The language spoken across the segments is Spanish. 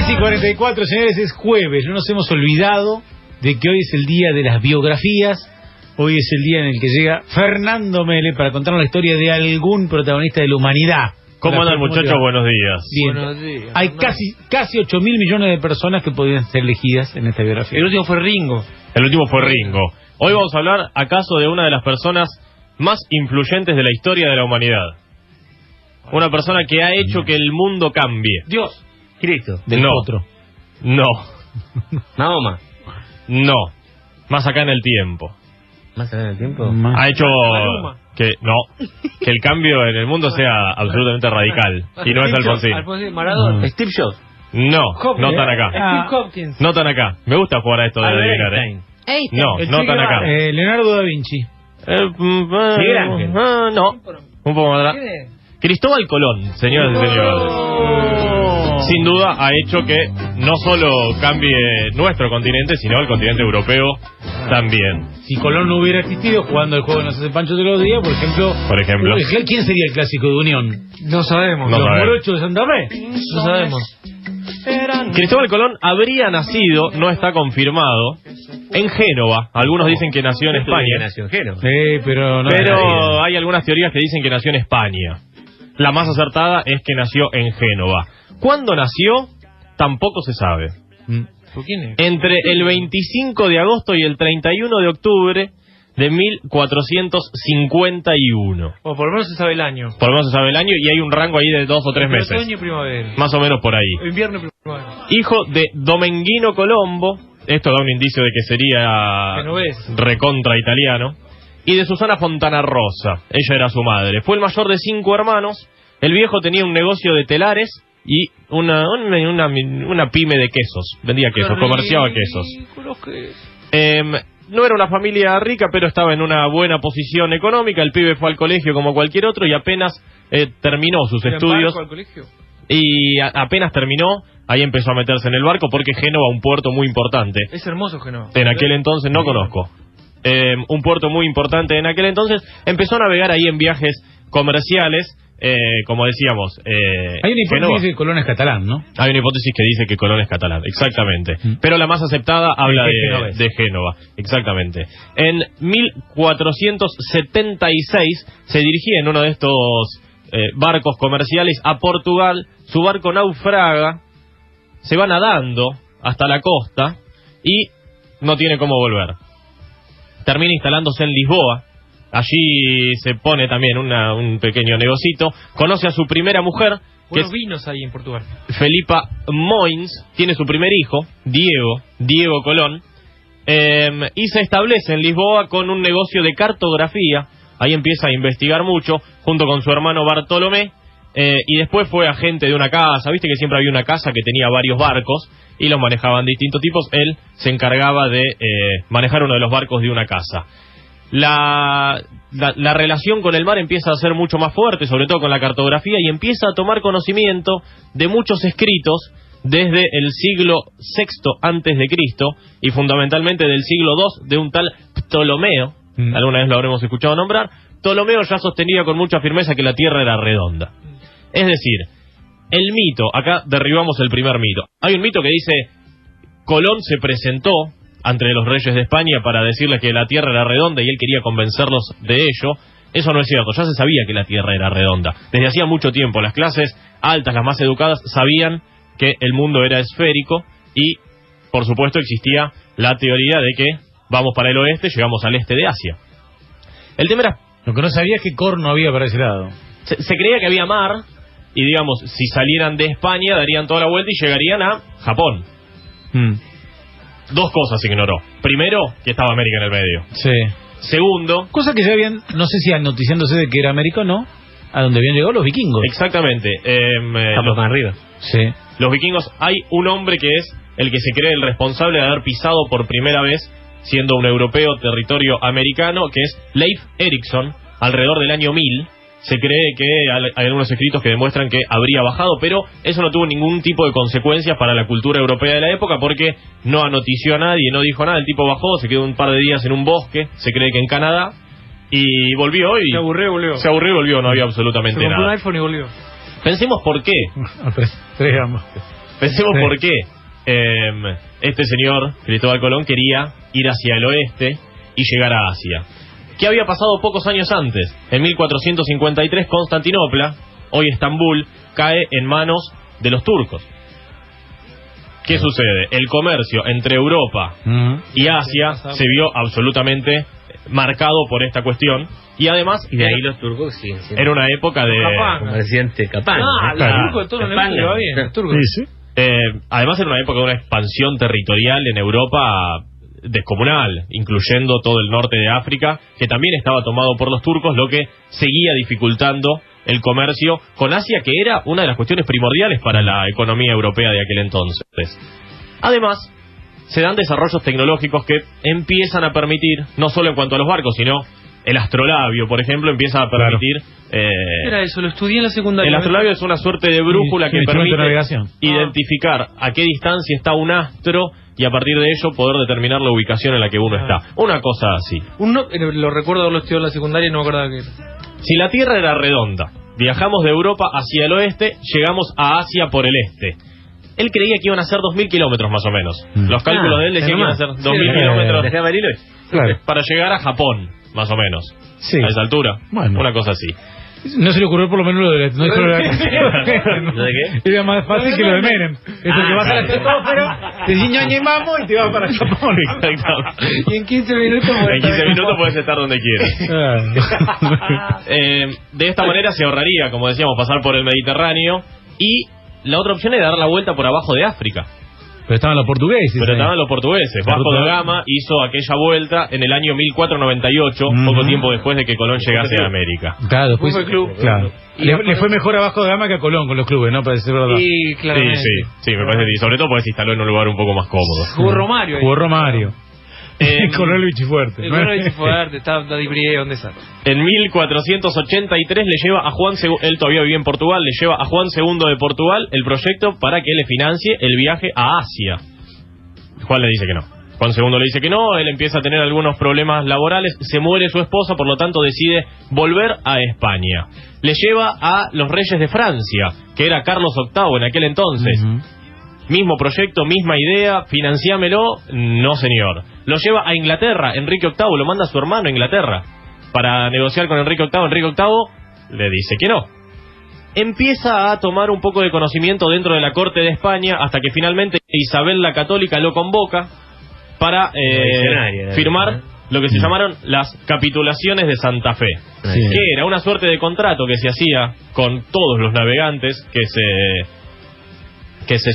10:44, señores, es jueves. No nos hemos olvidado de que hoy es el día de las biografías. Hoy es el día en el que llega Fernando Mele para contarnos la historia de algún protagonista de la humanidad. ¿Cómo andan, muchachos? Buenos días. Bien. Buenos días. Hay casi 8.000 millones de personas que podrían ser elegidas en esta biografía. El último fue Ringo. El último fue Ringo. Hoy vamos a hablar, acaso, de una de las personas más influyentes de la historia de la humanidad. Una persona que ha hecho que el mundo cambie. Dios. Cristo. Del No. otro. No. Mahoma. No. Más acá en el tiempo. ¿Más allá del tiempo? Ha hecho Maluma. que el cambio en el mundo sea absolutamente radical. Y no es Alfonsín. Alfonsín, Maradona. Steve Jobs. No, Hopkins. no tan acá. Steve Hopkins. No tan acá. Me gusta jugar a esto de adivinar, Einstein. No, El no Che tan Guevara. acá. Leonardo da Vinci. Miguel Ángel. No, un poco más atrás. ¿Quién es? Cristóbal Colón, señoras y señores. Sin duda ha hecho que no solo cambie nuestro continente, sino el continente europeo también. Si Colón no hubiera existido jugando el juego de Nos hace Pancho todos los días, por ejemplo. ¿Quién sería el clásico de Unión? No sabemos. No ¿Los sabemos. morochos de Santa Fe? No sabemos. Cristóbal Colón habría nacido, no está confirmado, en Génova. Algunos dicen que nació en España. Nació en Génova. Pero no. Pero hay algunas teorías que dicen que nació en España. La más acertada es que nació en Génova. ¿Cuándo nació? Tampoco se sabe. ¿Por quién es? Entre el 25 de agosto y el 31 de octubre de 1451. O por lo menos se sabe el año. Por lo menos se sabe el año y hay un rango ahí de 2 o 3 meses. Otoño y primavera. Más o menos por ahí. Invierno y primavera. Hijo de Domenghino Colombo. Esto da un indicio de que sería Genovés. recontra italiano. Y de Susana Fontana Rosa. Ella era su madre. Fue el mayor de 5 hermanos. El viejo tenía un negocio de telares y una pyme de quesos. Vendía quesos, comerciaba quesos. No era una familia rica, pero estaba en una buena posición económica. El pibe fue al colegio como cualquier otro y apenas terminó sus estudios. ¿Al colegio? Y apenas terminó, ahí empezó a meterse en el barco porque Génova, un puerto muy importante. Es hermoso Génova. En aquel entonces, no conozco. Un puerto muy importante en aquel entonces. Empezó a navegar ahí en viajes comerciales. Como decíamos, Hay una hipótesis Génova. que dice que Colón es catalán, ¿no? Hay una hipótesis que dice que Colón es catalán, exactamente. Pero la más aceptada habla de Génova, exactamente. En 1476 se dirigía en uno de estos barcos comerciales a Portugal. Su barco naufraga, se va nadando hasta la costa y no tiene cómo volver. Termina instalándose en Lisboa. Allí se pone también un pequeño negocito. Conoce a su primera mujer, que Buenos vinos ahí en Portugal. es Felipa Moins. Tiene su primer hijo, Diego Colón. Y se establece en Lisboa con un negocio de cartografía. Ahí empieza a investigar mucho, junto con su hermano Bartolomé. Y después fue agente de una casa. Viste que siempre había una casa que tenía varios barcos y los manejaban distintos tipos. Él se encargaba de manejar uno de los barcos de una casa. La relación con el mar empieza a ser mucho más fuerte, sobre todo con la cartografía, y empieza a tomar conocimiento de muchos escritos desde el siglo VI antes de Cristo y fundamentalmente del siglo II de un tal Ptolomeo. Alguna vez lo habremos escuchado nombrar. Ptolomeo ya sostenía con mucha firmeza que la Tierra era redonda. Es decir, el mito, acá derribamos el primer mito. Hay un mito que dice: Colón se presentó ante los reyes de España para decirles que la Tierra era redonda y él quería convencerlos de ello. Eso no es cierto, ya se sabía que la Tierra era redonda. Desde hacía mucho tiempo las clases altas, las más educadas, sabían que el mundo era esférico y, por supuesto, existía la teoría de que vamos para el oeste, llegamos al este de Asia. El tema era... Lo que no sabía es que Cor no había para ese lado. Se creía que había mar y, digamos, si salieran de España darían toda la vuelta y llegarían a Japón. Dos cosas ignoró. Primero, que estaba América en el medio. Sí. Segundo... Cosa que ya habían, no sé si noticiándose de que era América o no, a donde habían llegado los vikingos. Exactamente. Estamos más arriba. Sí. Los vikingos, hay un hombre que es el que se cree el responsable de haber pisado por primera vez, siendo un europeo, territorio americano, que es Leif Erikson, alrededor del año 1000. Se cree que hay algunos escritos que demuestran que habría bajado, pero eso no tuvo ningún tipo de consecuencias para la cultura europea de la época, porque no anotició a nadie, no dijo nada. El tipo bajó, se quedó un par de días en un bosque, se cree que en Canadá, y volvió y... Se aburrió y volvió. Se aburrió y volvió, no había absolutamente Se compró nada. un iPhone y volvió. Pensemos por qué. Tres gambas. Pensemos Sí. por qué este señor, Cristóbal Colón, quería ir hacia el oeste y llegar a Asia. ¿Qué había pasado pocos años antes? En 1453, Constantinopla, hoy Estambul, cae en manos de los turcos. ¿Qué sucede? El comercio entre Europa y Asia se vio absolutamente marcado por esta cuestión. Y además, Y de ahí los turcos siguen siendo era una época de... comerciante capaz. Ah, claro. los turcos, todo Capanga. le va bien. Los turcos. Sí. además era una época de una expansión territorial en Europa descomunal, incluyendo todo el norte de África, que también estaba tomado por los turcos, lo que seguía dificultando el comercio con Asia, que era una de las cuestiones primordiales para la economía europea de aquel entonces. Además, se dan desarrollos tecnológicos que empiezan a permitir, no solo en cuanto a los barcos, sino el astrolabio, por ejemplo, empieza a permitir... Era eso, lo estudié en la secundaria. El astrolabio es una suerte de brújula que instrumento de permite navegación. identificar a qué distancia está un astro y a partir de ello poder determinar la ubicación en la que uno está. Una cosa así. Lo recuerdo haberlo estudiado en la secundaria y no me acordaba que era. Si la Tierra era redonda, viajamos de Europa hacia el oeste, llegamos a Asia por el este. Él creía que iban a ser 2.000 kilómetros más o menos. Los cálculos de él decían que iban a ser 2.000 kilómetros Dejá Bariloche. Claro. para llegar a Japón, más o menos. Sí. A esa altura. Bueno. Una cosa así. No se le ocurrió por lo menos lo de la... No dijo lo de la ¿Lo de qué? Era más fácil que lo de Menem. Eso que vas a la estratosfera, te dice ñaña y mamo y te vas para Japón. Exacto. Y en 15 minutos... En 15 minutos puedes estar donde quieras. De esta manera se ahorraría, como decíamos, pasar por el Mediterráneo. Y la otra opción era dar la vuelta por abajo de África. Pero estaban los portugueses. Pero ahí. estaban los portugueses. La Vasco ruta- da Gama hizo aquella vuelta en el año 1498, poco tiempo después de que Colón llegase a América. Claro, después... Fue el club. Claro. Le fue mejor a Vasco da Gama que a Colón con los clubes, ¿no? Para decir verdad. Y claramente. Sí, me parece. Y sobre todo porque se instaló en un lugar un poco más cómodo. Jugó Romario ahí. Jugó Romario. Colón Luigi Fuerte. El Colón Luigi Fuerte, está Di Brié, ¿dónde está? En 1483 le lleva a Juan II, él todavía vivía en Portugal, le lleva a Juan II de Portugal el proyecto para que le financie el viaje a Asia. Juan le dice que no. Juan II le dice que no, él empieza a tener algunos problemas laborales, se muere su esposa, por lo tanto decide volver a España. Le lleva a los reyes de Francia, que era Carlos VIII en aquel entonces. Mismo proyecto, misma idea, financiámelo, no señor. Lo lleva a Inglaterra, Enrique VIII, lo manda a su hermano a Inglaterra para negociar con Enrique VIII. Enrique VIII le dice que no. Empieza a tomar un poco de conocimiento dentro de la corte de España hasta que finalmente Isabel la Católica lo convoca para firmar lo que se llamaron las capitulaciones de Santa Fe, Sí. que era una suerte de contrato que se hacía con todos los navegantes que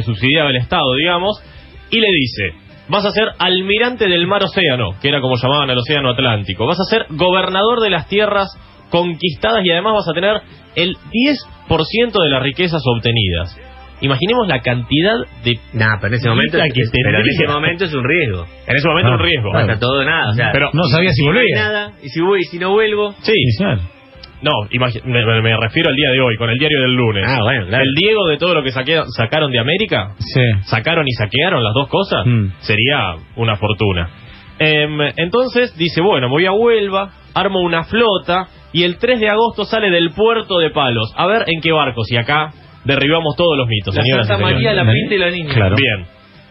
subsidiaba el Estado, digamos, y le dice: vas a ser almirante del mar Océano, que era como llamaban el Océano Atlántico, vas a ser gobernador de las tierras conquistadas y además vas a tener el 10% de las riquezas obtenidas. Imaginemos la cantidad de... Nah, pero en ese momento, Guita que pero en ese tendría. momento es un riesgo. En ese momento Ah, un riesgo. No está todo o nada, o sea, Pero No sabía si no hay volvía. nada, y si voy y si no vuelvo. sí, Sí, claro. no, me refiero al día de hoy, con el diario del lunes. Ah, bueno, claro. El Diego de todo lo que sacaron de América, Sí. sacaron y saquearon las dos cosas, sería una fortuna. Entonces dice, bueno, voy a Huelva, armo una flota y el 3 de agosto sale del puerto de Palos. A ver en qué barcos, y acá derribamos todos los mitos, La señoras y Santa señores. María, la Pinta y la Niña. Claro. Bien.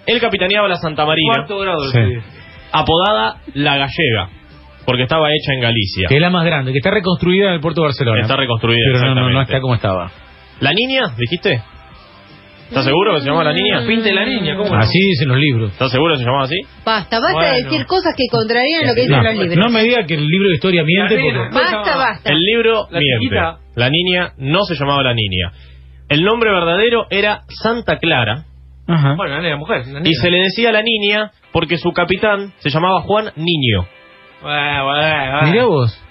Él capitaneaba la Santa Marina, Cuarto grado. Sí. apodada La Gallega, porque estaba hecha en Galicia. Que es la más grande, que está reconstruida en el puerto de Barcelona. Está reconstruida, Pero no exactamente. está como estaba. ¿La niña, dijiste? ¿Estás seguro que se llamaba la niña? La Pinta y la Niña, ¿cómo no? Así dicen los libros. ¿Estás seguro que se llamaba así? Basta de Bueno. decir cosas que contrarían lo que dicen los libros. No me diga que el libro de historia miente La nena. porque... Basta. El libro La miente. chiquita. La niña no se llamaba la niña. El nombre verdadero era Santa Clara Ajá. Bueno, la nena, mujer. La y nena. se le decía la niña porque su capitán se llamaba Juan Niño. Bueno. Mirá vos,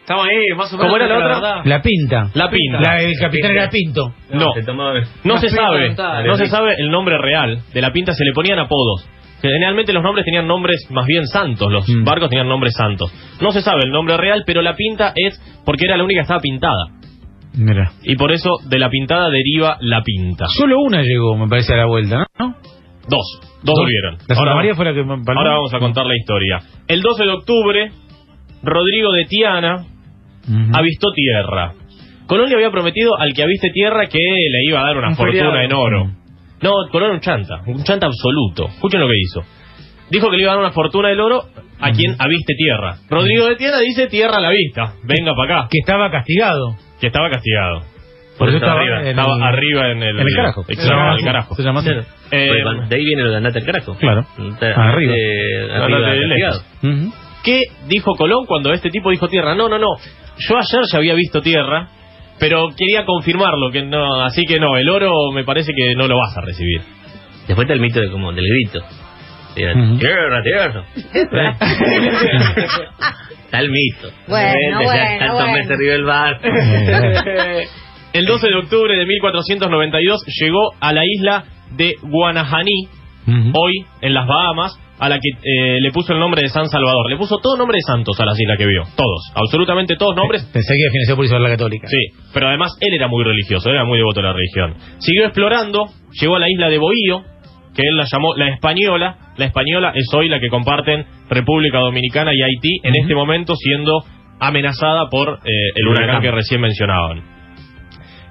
Estamos ahí, más o menos. ¿Cómo era la pero otra? verdad. la pinta. La Pinta. El capitán era Pinto. No, Se tomaba... no se La Pinta sabe. dentada. No se sabe el nombre real. De la Pinta se le ponían apodos. Generalmente los nombres tenían nombres más bien santos. Los barcos tenían nombres santos. No se sabe el nombre real, pero la Pinta es porque era la única que estaba pintada. Mira. Y por eso de la pintada deriva la Pinta. Solo una llegó, me parece, a la vuelta, ¿no? Dos volvieron. La Santa Ahora- María fue la que... Ahora vamos a contar la historia. El 12 de octubre, Rodrigo de Tiana avistó tierra. Colón le había prometido al que aviste tierra que le iba a dar una Un fortuna feriado. en oro. No, Colón era un chanta absoluto. Escuchen lo que hizo. Dijo que le iba a dar una fortuna del oro a quien aviste tierra. Rodrigo de Tierra dice tierra a la vista, venga para acá. Que estaba castigado. Que estaba castigado. Por eso estaba estaba, arriba. Estaba arriba en el carajo. Exacto, en el carajo. Se llama así. Porque de ahí viene lo de andate al carajo. Claro. Arriba. Andate de lejos. Ujú. ¿Qué dijo Colón cuando este tipo dijo tierra? No. Yo ayer ya había visto tierra, pero quería confirmarlo, que no, así que no, el oro me parece que no lo vas a recibir. Después está el mito de como del grito. Era, Ujú. tierra. Está el mito. Bueno, Ya tantos meses arriba del bar. El 12 de octubre de 1492 llegó a la isla de Guanajaní, Ujú. hoy en las Bahamas, a la que le puso el nombre de San Salvador. Le puso todo nombre de santos a las islas que vio. Todos, absolutamente todos nombres. Pensé que financiado por Isabel la Católica. Sí, pero además él era muy religioso, era muy devoto de la religión. Siguió explorando, llegó a la isla de Bohío, que él la llamó La Española. La Española es hoy la que comparten República Dominicana y Haití, en este momento siendo amenazada por el huracán que recién mencionaban.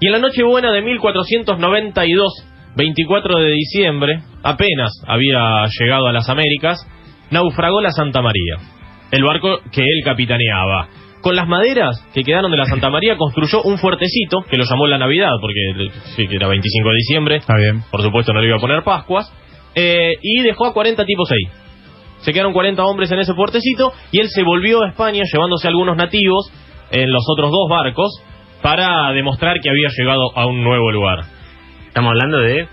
Y en la Nochebuena de 1492, 24 de diciembre, apenas había llegado a las Américas, naufragó la Santa María, el barco que él capitaneaba. Con las maderas que quedaron de la Santa María construyó un fuertecito, que lo llamó la Navidad, porque sí que era 25 de diciembre, Está bien. por supuesto no le iba a poner Pascuas, y dejó a 40 tipos ahí. Se quedaron 40 hombres en ese fuertecito, y él se volvió a España llevándose a algunos nativos en los otros dos barcos, para demostrar que había llegado a un nuevo lugar. Estamos hablando de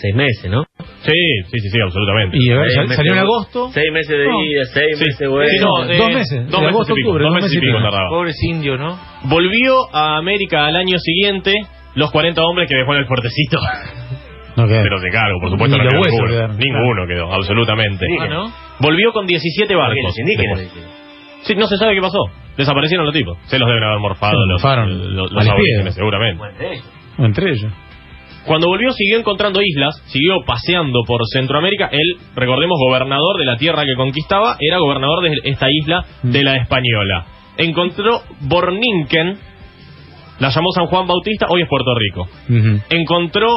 6 meses, ¿no? Sí, absolutamente. Y a ver, 6 meses salió en de- agosto. 6 meses de No. vida, 6 Sí. meses bueno. Sí, no, 2 meses. 2 de meses agosto, y pico, octubre, 2 meses y pico tardaba. Pobres indios, ¿no? Volvió a América al año siguiente los 40 hombres que dejó en el fuertecito. No queda. Pero se cargo, por supuesto, Ni no los quedó huesos ninguno. quedaron. Ninguno quedó, absolutamente. Ah, ¿no? Volvió con 17 barcos. Los indígenas. Después. Sí, no se sabe qué pasó. Desaparecieron los tipos. Se los deben haber morfado Se los morfaron los al aborígenes, espiedo. seguramente. Bueno, de ellos. Entre ellos. Cuando volvió siguió encontrando islas, siguió paseando por Centroamérica. Él, recordemos, gobernador de la tierra que conquistaba, era gobernador de esta isla de la Española. Encontró Borninquen, la llamó San Juan Bautista, hoy es Puerto Rico. Ujú. Encontró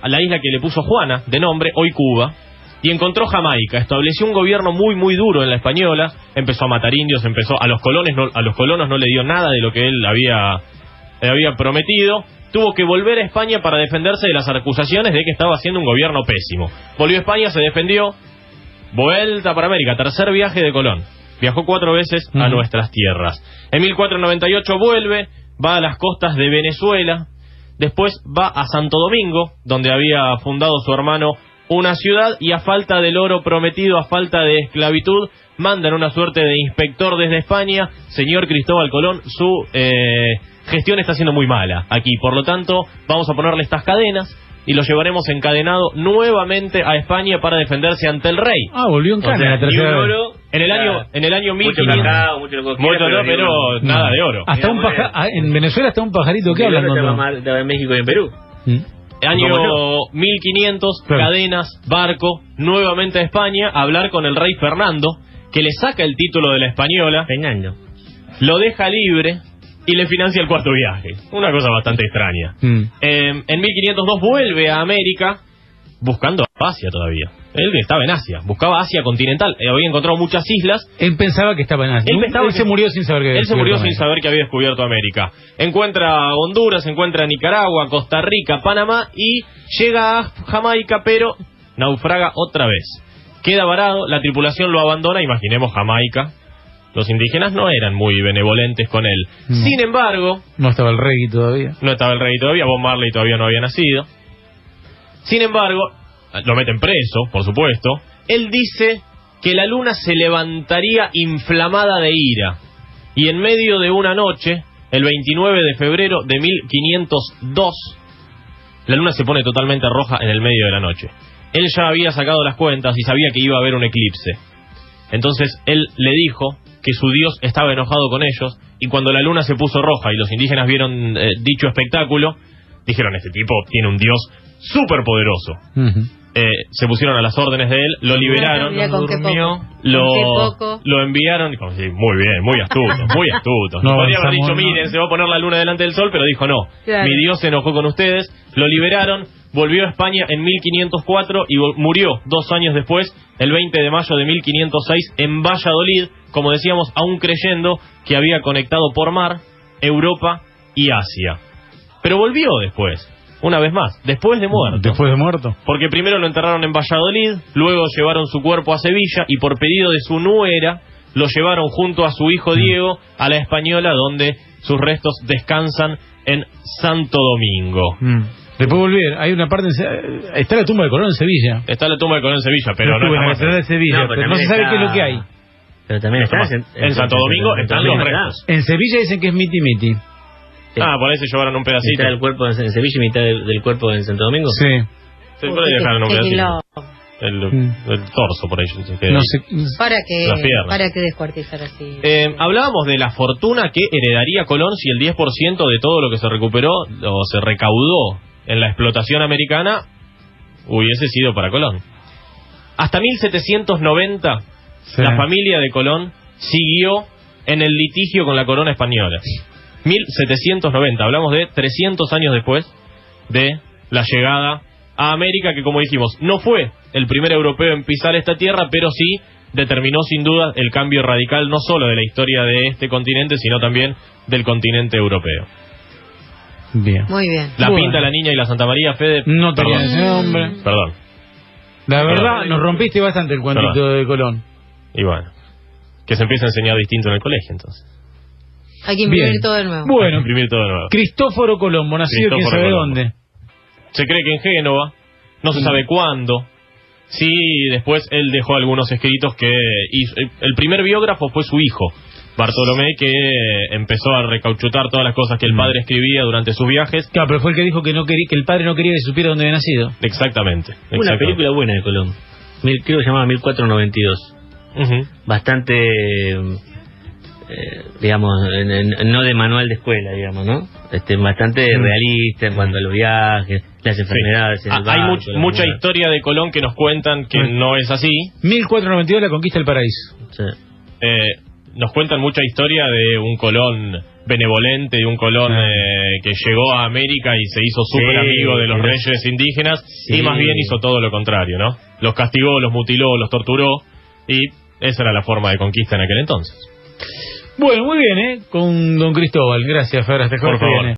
a la isla que le puso Juana, de nombre, hoy Cuba. Y encontró Jamaica, estableció un gobierno muy duro en la Española, empezó a matar indios, a los colonos no le dio nada de lo que él había prometido. Tuvo que volver a España para defenderse de las acusaciones de que estaba haciendo un gobierno pésimo. Volvió a España, se defendió, vuelta para América, tercer viaje de Colón. Viajó 4 veces a nuestras tierras. En 1498 vuelve, va a las costas de Venezuela, después va a Santo Domingo, donde había fundado su hermano una ciudad, y a falta del oro prometido, a falta de esclavitud, mandan una suerte de inspector desde España. Señor Cristóbal Colón, su gestión está siendo muy mala aquí, por lo tanto vamos a ponerle estas cadenas y lo llevaremos encadenado nuevamente a España para defenderse ante el rey. Ah, volvió en O sea, cana la ni un tercera vez. oro. En el año Mucho 1500. cacao, mucho lo que Mucho quiera, no, ni pero oro. nada de oro. Hasta Mira, en Venezuela está un pajarito que Ni habla. oro No, estaba en México y en Perú. Año ¿Cómo no? 1500, Claro. cadenas, barco, nuevamente a España, a hablar con el rey Fernando, que le saca el título de la Española, Fernando. lo deja libre y le financia el cuarto viaje. Una cosa bastante extraña. En 1502 vuelve a América, buscando Asia todavía. Él estaba en Asia, buscaba Asia continental. Había encontrado muchas islas. Él pensaba que estaba en Asia. Él pensaba se que- murió sin saber que había Él se murió descubierto sin América. saber que había descubierto América. Encuentra Honduras, encuentra Nicaragua, Costa Rica, Panamá y llega a Jamaica, pero naufraga otra vez. Queda varado, la tripulación lo abandona, imaginemos Jamaica. Los indígenas no eran muy benevolentes con él. No. Sin embargo, No estaba el rey todavía. no estaba el rey todavía, Bob Marley todavía no había nacido. Sin embargo, lo meten preso, por supuesto. Él dice que la luna se levantaría inflamada de ira. Y en medio de una noche, el 29 de febrero de 1502, la luna se pone totalmente roja en el medio de la noche. Él ya había sacado las cuentas y sabía que iba a haber un eclipse. Entonces él le dijo que su Dios estaba enojado con ellos, y cuando la luna se puso roja y los indígenas vieron dicho espectáculo, dijeron: este tipo tiene un Dios súper poderoso. se pusieron a las órdenes de él, lo liberaron, Mira con qué poco. lo, Con qué poco. lo enviaron, sí, muy bien, muy astuto, muy astuto. No Podría haber avanzamos, dicho, no. miren, se va a poner la luna delante del sol, pero dijo no. Claro. Mi Dios se enojó con ustedes, lo liberaron, volvió a España en 1504 y murió 2 años después, el 20 de mayo de 1506, en Valladolid, como decíamos, aún creyendo que había conectado por mar Europa y Asia. Pero volvió después, una vez más, después de muerto. Después de muerto. Porque primero lo enterraron en Valladolid, luego llevaron su cuerpo a Sevilla y por pedido de su nuera lo llevaron junto a su hijo Diego a la Española, donde sus restos descansan en Santo Domingo. Después volver, hay una parte está la tumba de Colón en Sevilla. Está la tumba de Colón en Sevilla, pero Yo no estuve en la está catedral de más. Sevilla, No, pero no se sabe qué es lo que hay. Pero también está En Santo Domingo están los restos. En Sevilla dicen que es miti miti. Sí. Ah, por ahí se llevaron un pedacito. Mitad del cuerpo en Sevilla y mitad del cuerpo en Santo Domingo. Sí. Sí, por ahí dejaron un Qué pedacito. quilombo. El torso por ahí. No sé. Para que descuartizar así. Hablábamos de la fortuna que heredaría Colón si el 10% de todo lo que se recuperó o se recaudó en la explotación americana hubiese sido para Colón. Hasta 1790 Sí. la familia de Colón siguió en el litigio con la corona española. 1790, hablamos de 300 años después de la llegada a América, que como dijimos, no fue el primer europeo en pisar esta tierra, pero sí determinó sin duda el cambio radical no solo de la historia de este continente, sino también del continente europeo. Bien. Muy bien. La Bueno. Pinta, la Niña y la Santa María, Fede. No tenía Perdón. ese nombre. Perdón. La verdad, Perdón. nos rompiste bastante el cuantito Perdón. de Colón. Y bueno, que se empiece a enseñar distinto en el colegio, entonces. Hay que imprimir Bien. todo de nuevo. Bueno, Imprimir todo de nuevo. Cristóforo Colombo, nacido quién Cristóforo sabe Colombo. dónde. Se cree que en Génova, no se sabe cuándo. Sí, después él dejó algunos escritos que hizo. El primer biógrafo fue su hijo, Bartolomé, que empezó a recauchutar todas las cosas que el padre escribía durante sus viajes. Claro, pero fue el que dijo que no quería, que el padre no quería que supiera dónde había nacido. Exactamente. Una exactamente. película buena de Colón. Creo que se llamaba 1492. Ujú. Bastante, digamos, no de manual de escuela, digamos, ¿no? Bastante realista en cuanto a los viajes, las enfermedades. En el Hay barco, mucha las muertes. historia de Colón que nos cuentan que no es así. 1492, la conquista del paraíso. Sí. Nos cuentan mucha historia de un Colón benevolente, de un Colón que llegó a América y se hizo súper amigo de los sí. reyes indígenas, Sí. y más bien hizo todo lo contrario, ¿no? Los castigó, los mutiló, los torturó, y esa era la forma de conquista en aquel entonces. Bueno, muy bien, con don Cristóbal. Gracias, Fer. Hasta Por favor.